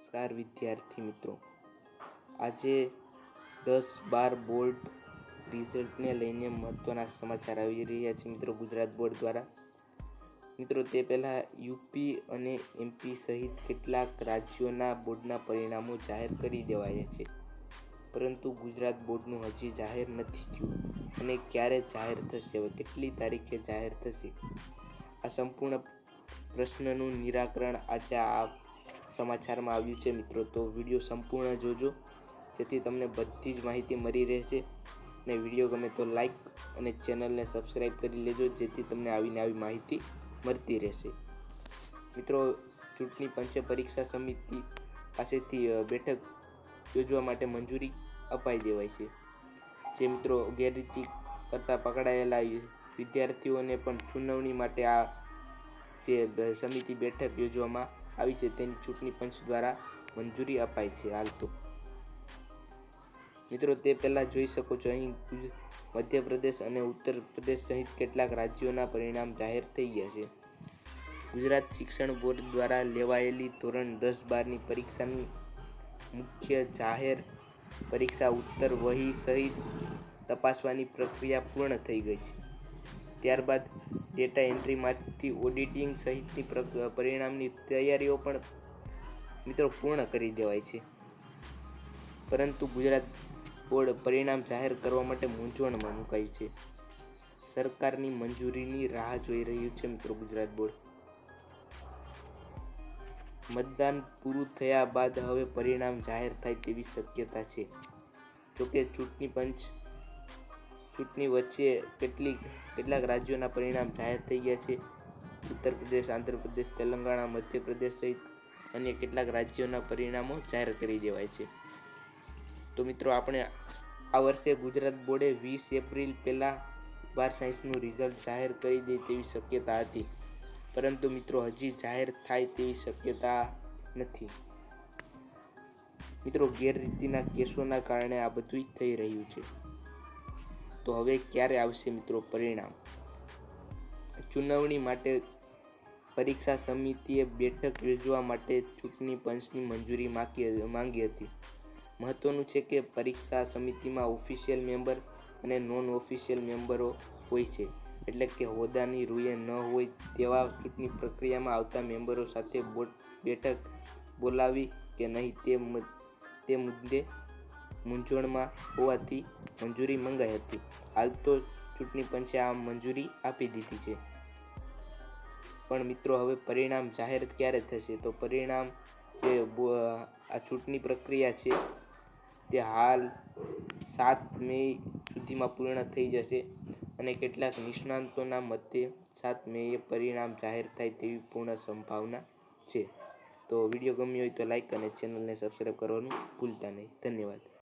નમસ્કાર વિદ્યાર્થી મિત્રો, આજે 10-12 બોર્ડ રિઝલ્ટને લઈને મહત્વના સમાચાર આવી રહ્યા છે મિત્રો ગુજરાત બોર્ડ દ્વારા. મિત્રો તે પહેલાં યુપી અને એમપી સહિત કેટલાક રાજ્યોના બોર્ડના પરિણામો જાહેર કરી દેવાયા છે, પરંતુ ગુજરાત બોર્ડનું હજી જાહેર નથી થયું અને ક્યારે જાહેર થશે, કેટલી તારીખે જાહેર થશે, આ સંપૂર્ણ પ્રશ્નનું નિરાકરણ આજે આ સમાચારમાં આવ્યું છે મિત્રો. તો વિડીયો સંપૂર્ણ જોજો, જેથી તમને બધી જ માહિતી મળી રહેશે. અને વિડીયો ગમે તો લાઈક અને ચેનલને સબસ્ક્રાઈબ કરી લેજો, જેથી તમને આવીને આવી માહિતી મળતી રહેશે. મિત્રો, ચૂંટણી પંચે પરીક્ષા સમિતિ પાસેથી બેઠક યોજવા માટે મંજૂરી અપાઈ દેવાય છે. જે મિત્રો ગેરરીતિ કરતા પકડાયેલા વિદ્યાર્થીઓને પણ સુનાવણી માટે આ જે સમિતિ બેઠક યોજવામાં આવી છે તેની ચૂંટણી પંચ દ્વારા મંજૂરી અપાઈ છે. હાલ તો મિત્રો તે પહેલાં જોઈ શકો છો, અહીં મધ્યપ્રદેશ અને ઉત્તર પ્રદેશ સહિત કેટલાક રાજ્યોના પરિણામ જાહેર થઈ ગયા છે. ગુજરાત શિક્ષણ બોર્ડ દ્વારા લેવાયેલી ધોરણ 10-12ની પરીક્ષાની મુખ્ય જાહેર પરીક્ષા ઉત્તર વહી સહિત તપાસવાની પ્રક્રિયા પૂર્ણ થઈ ગઈ છે. ત્યારબાદ ડેટા એન્ટ્રીમાંથી ઓડિટિંગ સહિતની પરિણામની તૈયારીઓ પણ મિત્રો પૂર્ણ કરી દેવાય છે. પરંતુ ગુજરાત બોર્ડ પરિણામ જાહેર કરવા માટે મૂંઝવણમાં મુકાયું છે. સરકારની મંજૂરીની રાહ જોઈ રહ્યું છે મિત્રો ગુજરાત બોર્ડ. મતદાન પૂરું થયા બાદ હવે પરિણામ જાહેર થાય તેવી શક્યતા છે. જોકે ચૂંટણી વચ્ચે કેટલાક રાજ્યોના પરિણામ જાહેર થઈ ગયા છે. ઉત્તર પ્રદેશ, આંધ્રપ્રદેશ, તેલંગાણા, મધ્યપ્રદેશ સહિત અન્ય કેટલાક રાજ્યોના પરિણામો જાહેર કરી દેવાય છે. તો મિત્રો, આપણે આ વર્ષે ગુજરાત બોર્ડે 20 એપ્રિલ પહેલાં 12 સાયન્સનું રિઝલ્ટ જાહેર કરી દે તેવી શક્યતા હતી, પરંતુ મિત્રો હજી જાહેર થાય તેવી શક્યતા નથી. મિત્રો, ગેરરીતિના કેસોના કારણે આ બધું થઈ રહ્યું છે. તો હવે ક્યારે આવશે મિત્રો પરિણામ? સુનાવણી માટે પરીક્ષા સમિતિએ બેઠક યોજવા માટે ચૂંટણી પંચની મંજૂરી માંગી હતી. મહત્વનું છે કે પરીક્ષા સમિતિમાં ઓફિશિયલ મેમ્બર અને નોન ઓફિશિયલ મેમ્બરો હોય છે, એટલે કે હોદ્દાની રૂએ ન હોય તેવા ચૂંટણી પ્રક્રિયામાં આવતા મેમ્બરો સાથે બોર્ડ બેઠક બોલાવી કે નહીં તે મુદ્દે મૂંઝવણમાં હોવાથી મંજૂરી મંગાઈ હતી. હાલ તો ચૂંટણી પંચે આ મંજૂરી આપી દીધી છે. પણ મિત્રો હવે પરિણામ જાહેર ક્યારે થશે? તો પરિણામ જે આ ચૂંટણી પ્રક્રિયા છે તે હાલ 7 મે સુધીમાં પૂર્ણ થઈ જશે અને કેટલાક નિષ્ણાતોના મતે 7 મેએ પરિણામ જાહેર થાય તેવી પૂર્ણ સંભાવના છે. તો વિડીયો ગમ્યો હોય તો લાઈક અને ચેનલને સબસ્ક્રાઈબ કરવાનું ભૂલતા નહીં. ધન્યવાદ.